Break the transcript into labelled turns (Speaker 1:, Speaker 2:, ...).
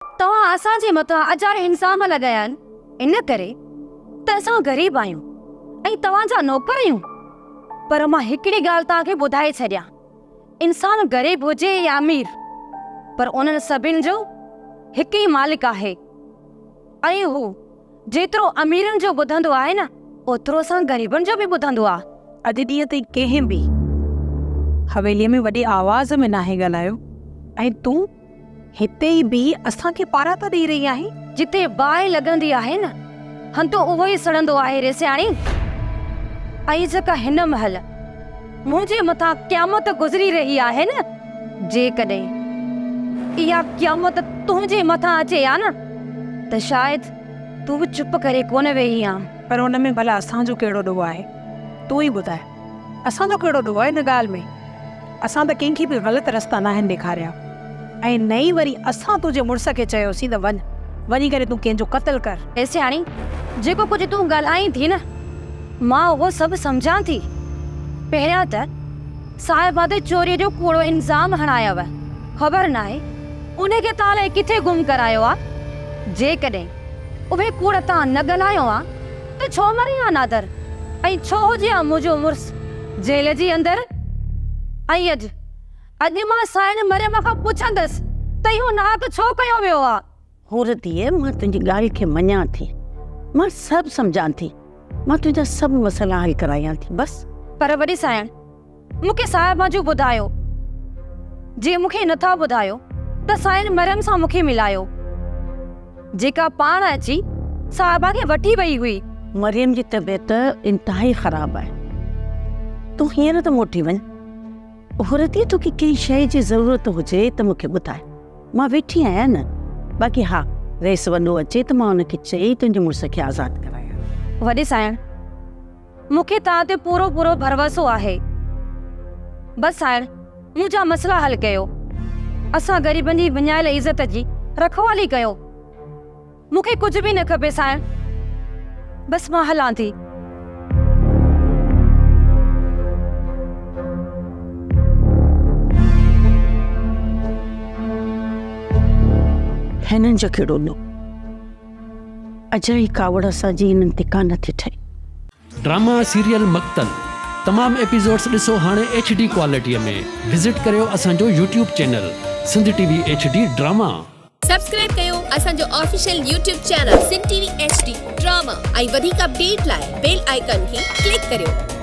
Speaker 1: तव्हां असांजे मथां अजाण इंसाम लॻाया आहिनि, इन करे त असां ग़रीब आहियूं ऐं तव्हांजा नौकर आहियूं। पर मां हिकिड़ी ॻाल्हि तव्हांखे ॿुधाए छॾियां, इंसान ग़रीब हुजे या अमीर, पर उन्हनि सभिनि जो हिकु ई मालिक आहे। ऐं हू जेतिरो अमीरनि जो ॿुधंदो आहे न, ओतिरो असां ग़रीबनि जो बि ॿुधंदो आहे।
Speaker 2: अॼु ॾींहं ताईं कंहिं बि हवेलीअ में वॾी आवाज़ में नाहे ॻाल्हायो, ऐं तूं हिते ई बि असांखे पारा त ॾेई रही आहे।
Speaker 1: जिते बाहि लॻंदी आहे न, हंधु उहो ई सड़ंदो आहे रे सियाणी। ऐं जेका हिन महिल मुंहिंजे मथां क़यामत गुज़री रही आहे न, जेकॾहिं इहा क़यामत तुंहिंजे मथां अचे हा न, त शायदि तूं बि चुप करे कोन वेही आ।
Speaker 2: पर हुन में भला असांजो कहिड़ो ॾोह आहे, तूं ई ॿुधाए, असांजो कहिड़ो ॾोह आहे हिन ॻाल्हि में? असां त कंहिंखे बि ग़लति रस्ता नाहिनि ॾेखारिया, ऐं नई वरी असां तुंहिंजे मुड़ुस खे चयोसीं त वञी करे तूं कंहिंजो क़त्ल कर।
Speaker 1: ए सियाणी, जेको कुझु तूं ॻाल्हाईं थी न, मां उहो सभु सम्झां थी। पहिरियां त साहिबा ते चोरीअ जो कूड़ो इल्ज़ाम हणायव, ख़बर नाहे उनखे तव्हां किथे गुम करायो आहे। जेकॾहिं उहे कूड़ तव्हां न ॻाल्हायो आहे त छो मरी आहे नादर, ऐं छो हुजे आहे मुंहिंजो मुड़ुस जेल जी अंदरि। ऐं अॼु मां साइण मरियम खां पुछंदसि त इहो नाहक छो कयो वियो आहे।
Speaker 3: हुरतीअ, मां तुंहिंजी ॻाल्हि खे मञां थी, मां सभु सम्झां थी, मां तुंहिंजा सभु मसइला हल करायां थी, बसि।
Speaker 1: पर वॾी साइण, मूंखे साहिबा जो ॿुधायो। जे मूंखे नथा ॿुधायो त साइण मरियम सां मूंखे मिलायो, जेका पाण अची साहिबा खे वठी वई हुई।
Speaker 3: मरियम जी तबियत इंतिहाई ख़राबु आहे, तूं हींअर त मोटी वञ। हुरतीअ, तोखे कंहिं शइ जी ज़रूरत हुजे त मूंखे ॿुधाए, मां वेठी आहियां न। बाक़ी हा, रेस वॾो अचे त मां हुनखे चई तुंहिंजे मुड़ुस खे आज़ादु करायां।
Speaker 1: वॾी साइण, मूंखे तव्हां ते पूरो पूरो भरोसो आहे। बसि साइण, मुंहिंजा मसइला हल कयो। असां ग़रीबनि जी विञायल इज़त जी रखवाली कयो। मूंखे कुझु बि न खपे साइण, बसि मां हलां थी।
Speaker 3: हिननि जो कहिड़ो ॾोह, अजाई कावड़ असांजी हिननि ते कान थी ठहे।
Speaker 4: ड्रामा सीरियल मक़तल तमाम एपिसोड्स ॾिसो हाणे HD क्वालिटीअ में। विज़िट करियो असांजो YouTube channel Sindh TV HD drama.
Speaker 5: Subscribe कयो असांजो official YouTube channel Sindh TV HD drama ऐं वधीक अपडेट लाइ बेल आइकन खे क्लिक करियो।